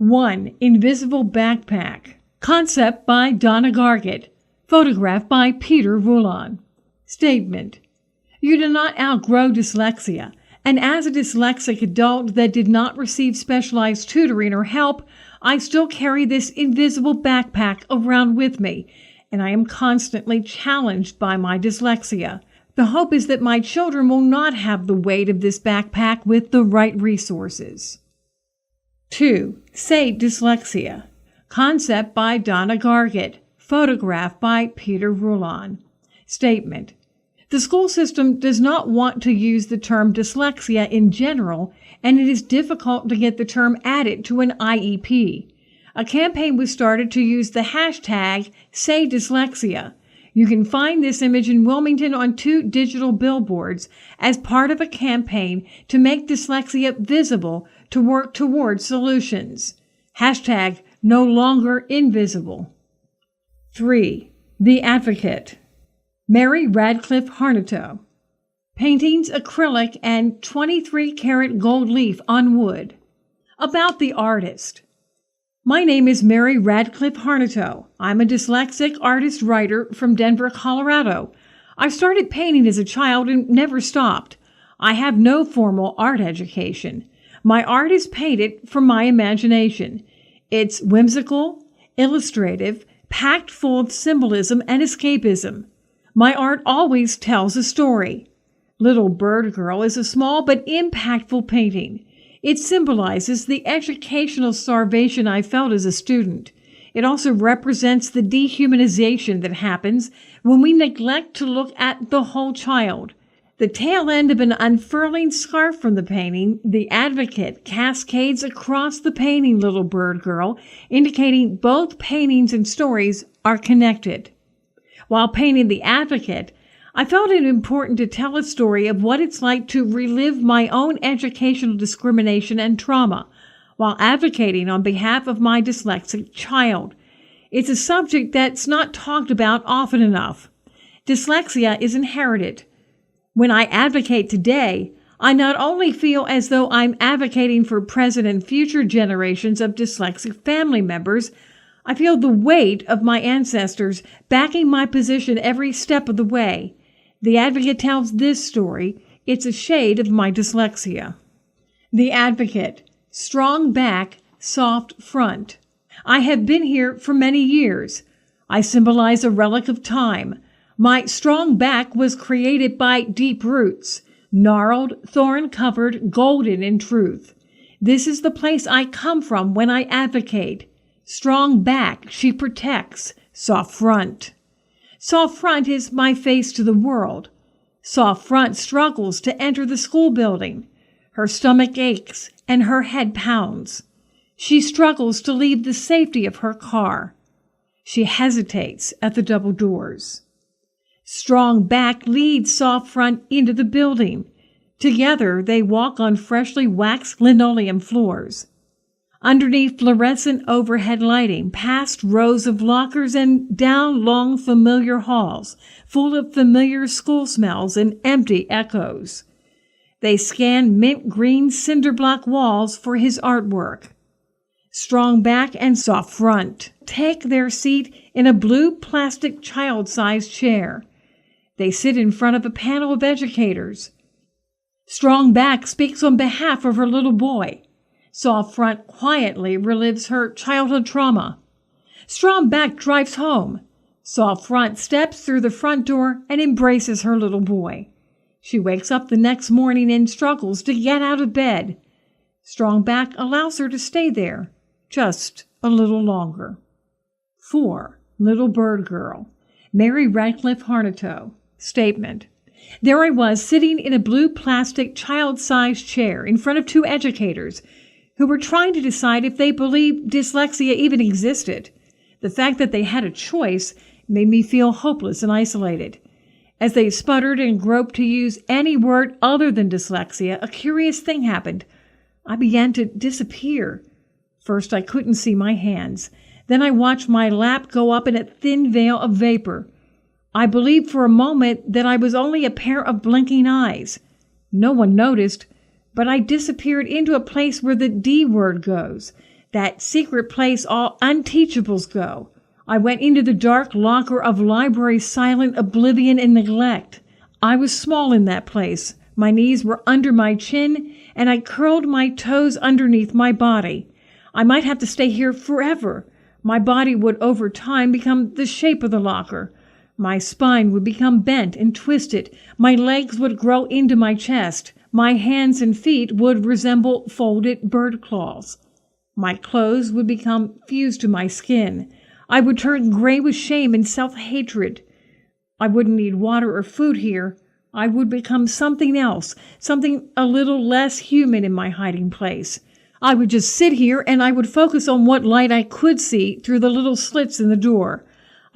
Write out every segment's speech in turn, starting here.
1. Invisible backpack. Concept by Donna Gargett. Photograph by Peter Voulon. Statement. You do not outgrow dyslexia, and as a dyslexic adult that did not receive specialized tutoring or help, I still carry this invisible backpack around with me, and I am constantly challenged by my dyslexia. The hope is that my children will not have the weight of this backpack with the right resources. 2. Say Dyslexia. Concept by Donna Gargett. Photograph by Peter Voulon. Statement. The school system does not want to use the term dyslexia in general, and it is difficult to get the term added to an IEP. A campaign was started to use the hashtag #SayDyslexia. You can find this image in Wilmington on 2 digital billboards as part of a campaign to make dyslexia visible to work towards solutions. Hashtag no longer invisible. 3. The Advocate. Mary Radcliffe Harnetoe. Paintings, acrylic, and 23-karat gold leaf on wood. About the artist. My name is Mary Radcliffe Harnetoe. I'm a dyslexic artist-writer from Denver, Colorado. I started painting as a child and never stopped. I have no formal art education. My art is painted from my imagination. It's whimsical, illustrative, packed full of symbolism and escapism. My art always tells a story. Little Bird Girl is a small but impactful painting. It symbolizes the educational starvation I felt as a student. It also represents the dehumanization that happens when we neglect to look at the whole child. The tail end of an unfurling scarf from the painting, The Advocate, cascades across the painting Little Bird Girl, indicating both paintings and stories are connected. While painting The Advocate, I felt it important to tell a story of what it's like to relive my own educational discrimination and trauma while advocating on behalf of my dyslexic child. It's a subject that's not talked about often enough. Dyslexia is inherited. When I advocate today, I not only feel as though I'm advocating for present and future generations of dyslexic family members, I feel the weight of my ancestors backing my position every step of the way. The Advocate tells this story. It's a shade of my dyslexia. The Advocate. Strong back, soft front. I have been here for many years. I symbolize a relic of time. My strong back was created by deep roots, gnarled, thorn-covered, golden in truth. This is the place I come from when I advocate. Strong back she protects, soft front. Soft front is my face to the world. Soft front struggles to enter the school building. Her stomach aches and her head pounds. She struggles to leave the safety of her car. She hesitates at the double doors. Strong back leads soft front into the building. Together they walk on freshly waxed linoleum floors. Underneath fluorescent overhead lighting, past rows of lockers and down long familiar halls, full of familiar school smells and empty echoes. They scan mint green cinder block walls for his artwork. Strong back and soft front take their seat in a blue plastic child-sized chair. They sit in front of a panel of educators. Strong back speaks on behalf of her little boy. Soft front quietly relives her childhood trauma. Strong back drives home. Soft front steps through the front door and embraces her little boy. She wakes up the next morning and struggles to get out of bed. Strong back allows her to stay there just a little longer. 4. Little Bird Girl. Mary Radcliffe Harnetoe. Statement. There I was sitting in a blue plastic child-sized chair in front of 2 educators who were trying to decide if they believed dyslexia even existed. The fact that they had a choice made me feel hopeless and isolated. As they sputtered and groped to use any word other than dyslexia, a curious thing happened. I began to disappear. First, I couldn't see my hands. Then I watched my lap go up in a thin veil of vapor. I believed for a moment that I was only a pair of blinking eyes. No one noticed, but I disappeared into a place where the D word goes. that secret place all unteachables go. I went into the dark locker of library silent oblivion and neglect. I was small in that place. My knees were under my chin, and I curled my toes underneath my body. I might have to stay here forever. My body would over time become the shape of the locker. My spine would become bent and twisted. My legs would grow into my chest. My hands and feet would resemble folded bird claws. My clothes would become fused to my skin. I would turn gray with shame and self-hatred. I wouldn't need water or food here. I would become something else, something a little less human in my hiding place. I would just sit here and I would focus on what light I could see through the little slits in the door.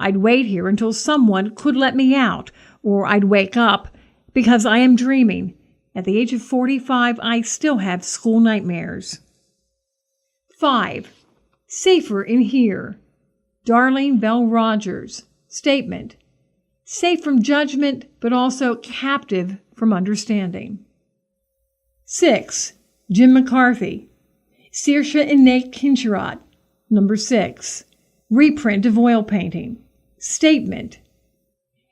I'd wait here until someone could let me out, or I'd wake up, because I am dreaming. At the age of 45, I still have school nightmares. 5. Safer in here. Darlene Bell Rogers. Statement. Safe from judgment, but also captive from understanding. 6. Jim McCarthy. Saoirse and Nate Kincherat. Number 6. Reprint of oil painting. Statement.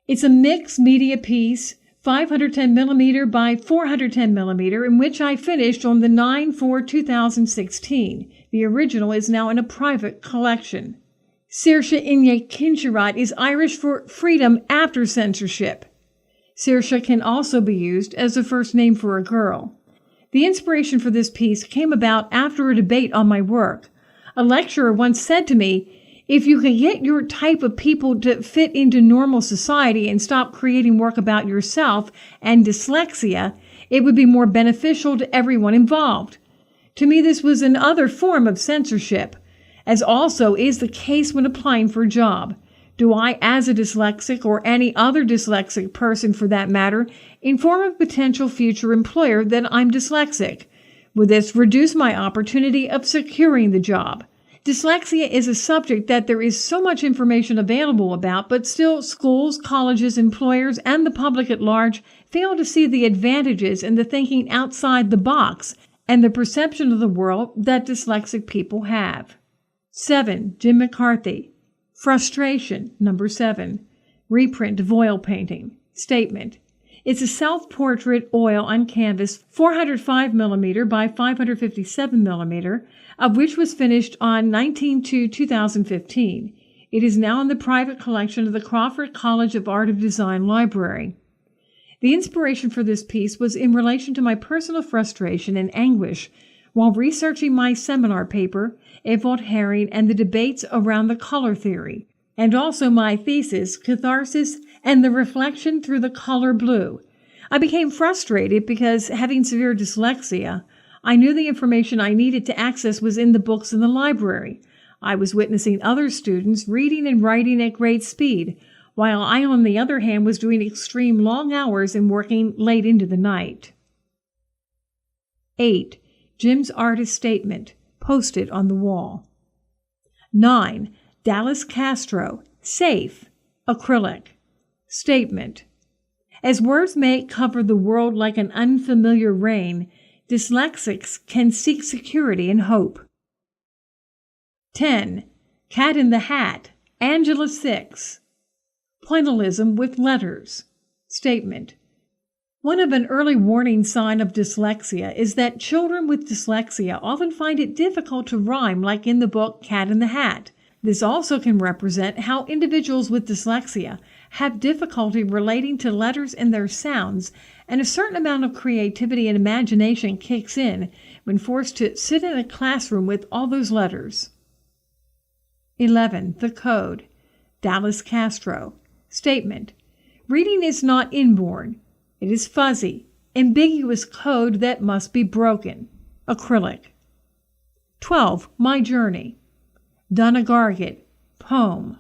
It's a mixed media piece, 510 millimeter by 410 millimeter, in which I finished on the 9/4/2016. The original is now in a private collection. Saoirse Inye Kincherat is Irish for freedom after censorship. Saoirse can also be used as a first name for a girl. The inspiration for this piece came about after a debate on my work. A lecturer once said to me, "If you can get your type of people to fit into normal society and stop creating work about yourself and dyslexia, it would be more beneficial to everyone involved." To me, this was another form of censorship, as also is the case when applying for a job. Do I, as a dyslexic or any other dyslexic person for that matter, inform a potential future employer that I'm dyslexic? Would this reduce my opportunity of securing the job? Dyslexia is a subject that there is so much information available about, but still schools, colleges, employers, and the public at large fail to see the advantages in the thinking outside the box and the perception of the world that dyslexic people have. 7. Jim McCarthy. Frustration. Number 7. Reprint of oil painting. Statement. It's a self-portrait oil on canvas 405 millimeter by 557 millimeter, of which was finished on 19/2/2015. It is now in the private collection of the Crawford College of Art and Design Library. The inspiration for this piece was in relation to my personal frustration and anguish while researching my seminar paper, Ewout Herring and the debates around the color theory, and also my thesis, Catharsis and the Reflection Through the Color Blue. I became frustrated because, having severe dyslexia, I knew the information I needed to access was in the books in the library. I was witnessing other students reading and writing at great speed, while I, on the other hand, was doing extreme long hours and working late into the night. 8. Jim's artist statement, posted on the wall. 9. Dallas Castro, safe, acrylic. Statement. As words may cover the world like an unfamiliar rain, dyslexics can seek security and hope. 10. Cat in the Hat, Angela 6. Pointillism with letters. Statement. One of an early warning sign of dyslexia is that children with dyslexia often find it difficult to rhyme, like in the book Cat in the Hat. This also can represent how individuals with dyslexia have difficulty relating to letters and their sounds, and a certain amount of creativity and imagination kicks in when forced to sit in a classroom with all those letters. 11. The Code. Dallas Castro. Statement. Reading is not inborn. It is fuzzy, ambiguous code that must be broken. Acrylic. 12. My Journey. Donna Gargett. Poem.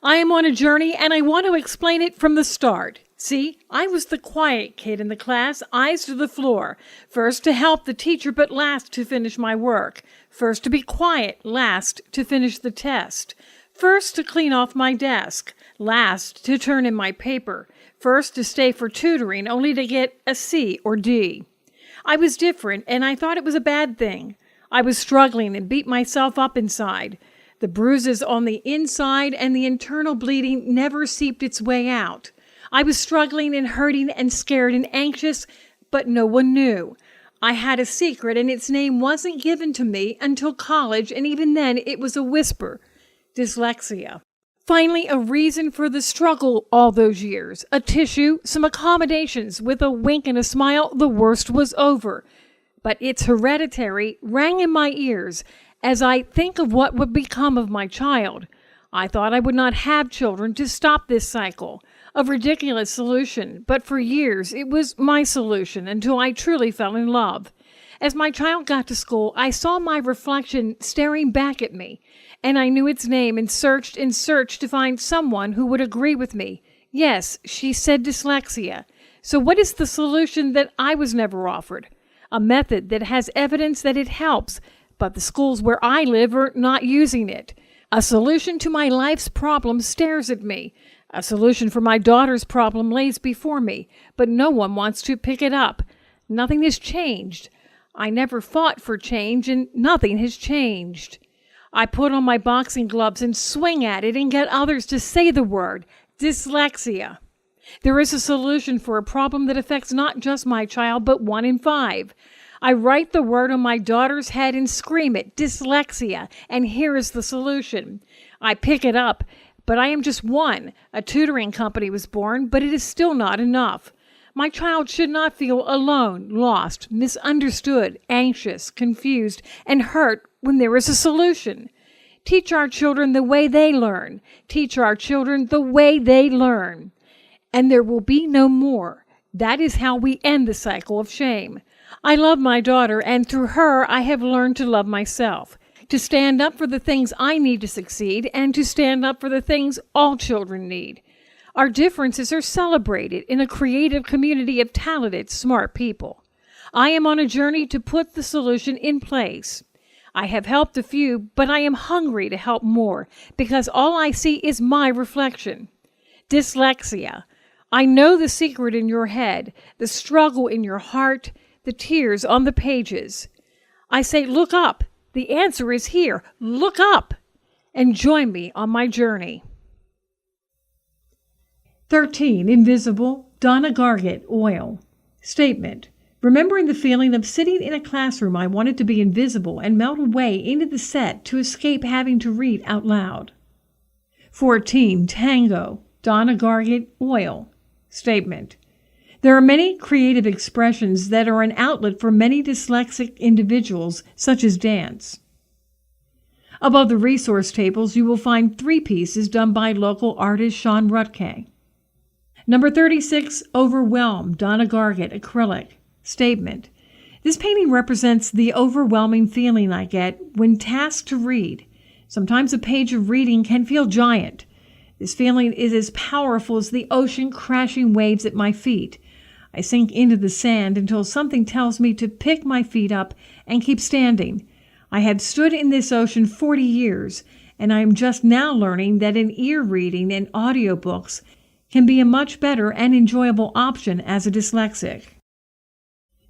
I am on a journey and I want to explain it from the start. See, I was the quiet kid in the class, eyes to the floor. First to help the teacher, but last to finish my work. First to be quiet, last to finish the test. First to clean off my desk, last to turn in my paper. First to stay for tutoring, only to get a C or D. I was different, and I thought it was a bad thing. I was struggling and beat myself up inside. The bruises on the inside and the internal bleeding never seeped its way out. I was struggling and hurting and scared and anxious, but no one knew. I had a secret, and its name wasn't given to me until college, and even then it was a whisper. Dyslexia. Finally, a reason for the struggle all those years. A tissue, some accommodations. With a wink and a smile, the worst was over. But it's hereditary rang in my ears as I think of what would become of my child. I thought I would not have children to stop this cycle. A ridiculous solution, but for years it was my solution until I truly fell in love. As my child got to school, I saw my reflection staring back at me, and I knew its name and searched to find someone who would agree with me. Yes, she said dyslexia. So what is the solution that I was never offered? A method that has evidence that it helps, but the schools where I live are not using it. A solution to my life's problem stares at me. A solution for my daughter's problem lays before me, but no one wants to pick it up. Nothing has changed. I never fought for change, and nothing has changed. I put on my boxing gloves and swing at it and get others to say the word, dyslexia. There is a solution for a problem that affects not just my child, but 1 in 5. I write the word on my daughter's head and scream it, dyslexia, and here is the solution. I pick it up, but I am just one. A tutoring company was born, but it is still not enough. My child should not feel alone, lost, misunderstood, anxious, confused, and hurt when there is a solution. Teach our children the way they learn. Teach our children the way they learn. And there will be no more. That is how we end the cycle of shame. I love my daughter, and through her I have learned to love myself, to stand up for the things I need to succeed, and to stand up for the things all children need. Our differences are celebrated in a creative community of talented, smart people. I am on a journey to put the solution in place. I have helped a few, but I am hungry to help more, because all I see is my reflection. Dyslexia. I know the secret in your head, the struggle in your heart, the tears on the pages. I say, look up. The answer is here. Look up and join me on my journey. 13. Invisible, Donna Gargett, Oil. Statement. Remembering the feeling of sitting in a classroom, I wanted to be invisible and melt away into the set to escape having to read out loud. 14. Tango, Donna Gargett, Oil. Statement. There are many creative expressions that are an outlet for many dyslexic individuals, such as dance. Above the resource tables, you will find 3 pieces done by local artist Sean Rutke. Number 36, Overwhelmed, Donna Gargett, Acrylic. Statement. This painting represents the overwhelming feeling I get when tasked to read. Sometimes a page of reading can feel giant. This feeling is as powerful as the ocean crashing waves at my feet. I sink into the sand until something tells me to pick my feet up and keep standing. I have stood in this ocean 40 years, and I am just now learning that an ear reading and audiobooks can be a much better and enjoyable option as a dyslexic.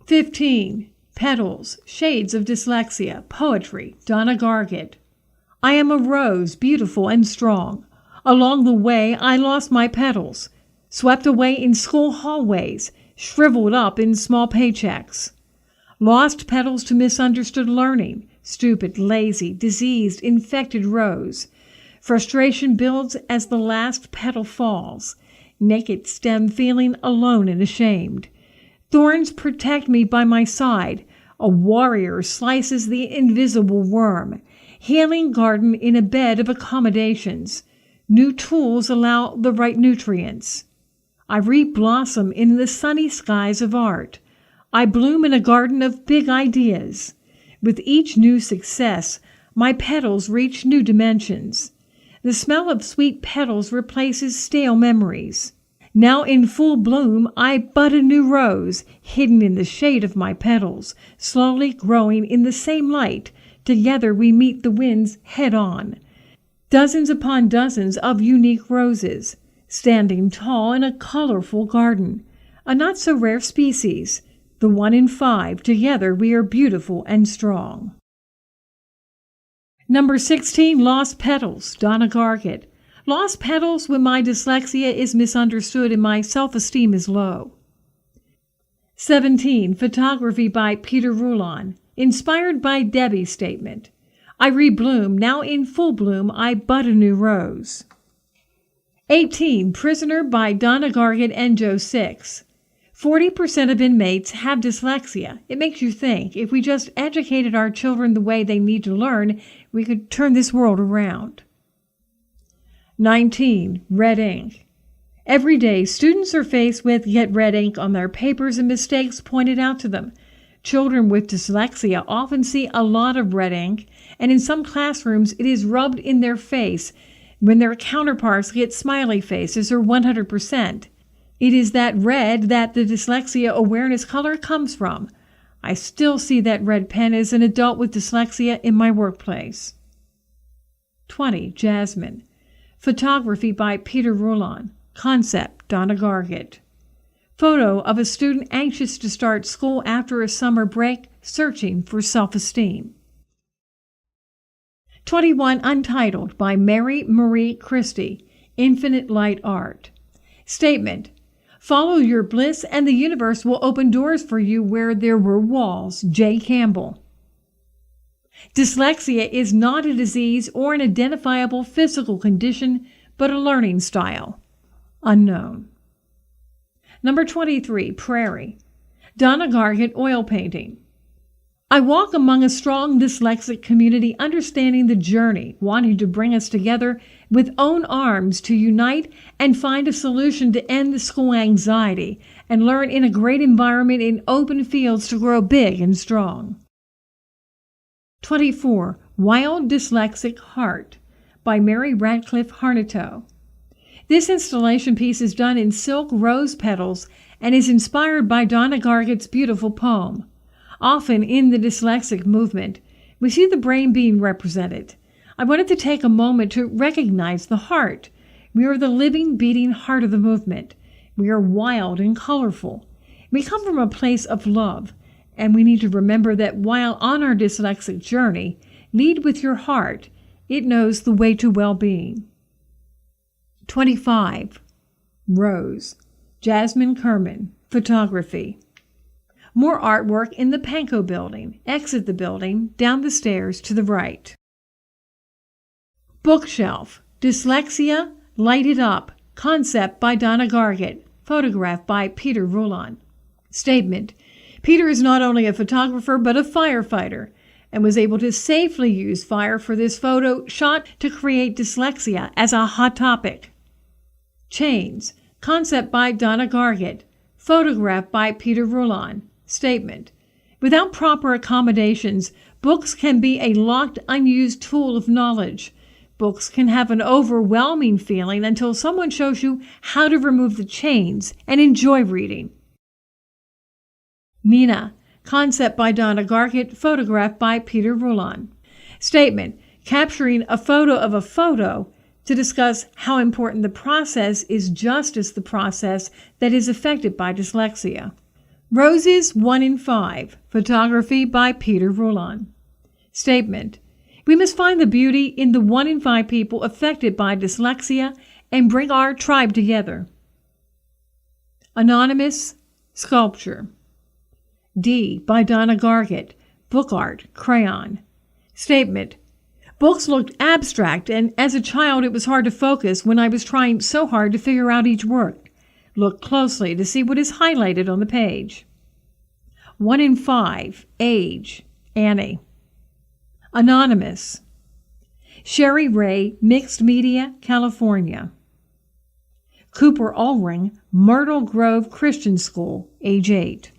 15. Petals, Shades of Dyslexia, Poetry, Donna Gargett. I am a rose, beautiful and strong. Along the way, I lost my petals, swept away in school hallways, shriveled up in small paychecks. Lost petals to misunderstood learning, stupid, lazy, diseased, infected rose. Frustration builds as the last petal falls, naked stem feeling alone and ashamed. Thorns protect me by my side. A warrior slices the invisible worm. Healing garden in a bed of accommodations. New tools allow the right nutrients. I re-blossom in the sunny skies of art. I bloom in a garden of big ideas. With each new success, my petals reach new dimensions. The smell of sweet petals replaces stale memories. Now in full bloom, I bud a new rose, hidden in the shade of my petals, slowly growing in the same light. Together we meet the winds head on. Dozens upon dozens of unique roses, standing tall in a colorful garden. A not-so-rare species, the 1 in 5. Together we are beautiful and strong. Number 16, Lost Petals, Donna Gargett. Lost petals when my dyslexia is misunderstood and my self-esteem is low. 17, Photography by Peter Rulon, inspired by Debbie's statement. I rebloom, now in full bloom, I bud a new rose. 18, Prisoner by Donna Gargett and Joe Six. 40% of inmates have dyslexia. It makes you think, if we just educated our children the way they need to learn, we could turn this world around. 19, Red ink. Every day, students are faced with get red ink on their papers and mistakes pointed out to them. Children with dyslexia often see a lot of red ink, and in some classrooms it is rubbed in their face when their counterparts get smiley faces or 100%. It is that red that the dyslexia awareness color comes from. I still see that red pen as an adult with dyslexia in my workplace. 20, Jasmine. Photography by Peter Rulon. Concept, Donna Gargett. Photo of a student anxious to start school after a summer break, searching for self-esteem. 21, Untitled by Mary Marie Christie. Infinite Light Art. Statement. Follow your bliss and the universe will open doors for you where there were walls. J. Campbell. Dyslexia is not a disease or an identifiable physical condition, but a learning style. Unknown. Number 23, Prairie. Donna Gargett, oil painting. I walk among a strong dyslexic community, understanding the journey, wanting to bring us together with own arms to unite and find a solution to end the school anxiety and learn in a great environment in open fields to grow big and strong. 24, Wild Dyslexic Heart by Mary Radcliffe Harnetoe. This installation piece is done in silk rose petals and is inspired by Donna Gargett's beautiful poem. Often in the dyslexic movement, we see the brain being represented. I wanted to take a moment to recognize the heart. We are the living, beating heart of the movement. We are wild and colorful. We come from a place of love, and we need to remember that while on our dyslexic journey, lead with your heart. It knows the way to well-being. 25. Rose. Jasmine Kerman. Photography. More artwork in the Pankow building. Exit the building, down the stairs to the right. Bookshelf. Dyslexia, Light It Up. Concept by Donna Gargett. Photograph by Peter Rulon. Statement. Peter is not only a photographer but a firefighter and was able to safely use fire for this photo shot to create dyslexia as a hot topic. Chains. Concept by Donna Gargett. Photograph by Peter Rulon. Statement. Without proper accommodations, books can be a locked, unused tool of knowledge. Books can have an overwhelming feeling until someone shows you how to remove the chains and enjoy reading. Nina. Concept by Donna Gargett. Photograph by Peter Rulon. Statement. Capturing a photo of a photo to discuss how important the process is just as the process that is affected by dyslexia. Roses 1 in 5. Photography by Peter Rulon. Statement. We must find the beauty in the 1 in 5 people affected by dyslexia and bring our tribe together. Anonymous. Sculpture. D by Donna Gargett. Book art. Crayon. Statement. Books looked abstract, and as a child it was hard to focus when I was trying so hard to figure out each work. Look closely to see what is highlighted on the page. 1 in 5. Age. Annie. Anonymous. Sherry Ray, Mixed Media, California. Cooper Ulring, Myrtle Grove Christian School, age 8.